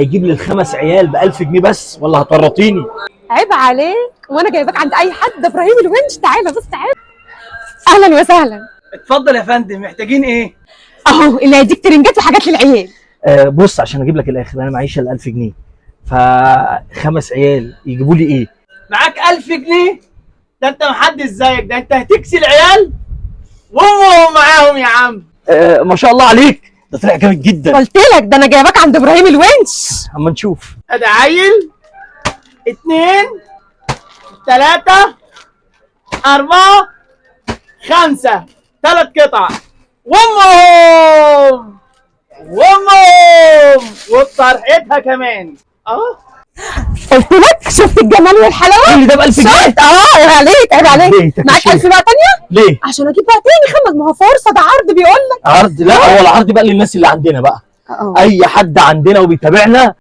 هيجيب لي الخمس عيال ب 1000 جنيه بس ولا هتورطيني؟ عيب عليك، وانا جايباك عند اي حد؟ ده ابراهيم الونش. تعالى بس تعالى. اهلا وسهلا. اتفضل يا فندم، محتاجين ايه؟ اهو اللي هيديك ترنجات وحاجات للعيال. بص، عشان اجيب لك الاخر انا معيش الا 1000 جنيه، فخمس عيال يجيبوا لي ايه؟ معاك 1000 جنيه؟ ده انت محدش زيك، ده انت هتكسي العيال وامهم معاهم يا عم. ما شاء الله عليك، ده طلع جامد جدا. قلت لك ده انا جايباك عند ابراهيم الونش. اما نشوف. ادي عيل 2 3 4 5 3 قطع وامهم وطرحتها كمان اهو. قلت لك شفت الجمال والحلاوه اللي ده ب 1000 جنيه؟ عيب عليك عيب عليك. بيتك معاك يا 1000 بقى تانية؟ ليه؟ عشان اجيب بقى تاني خمس. ما هو فرصه، ده عرض بيقول لك. عرض؟ لا، هو العرض بقى للناس اللي عندنا بقى. اي حد عندنا وبيتابعنا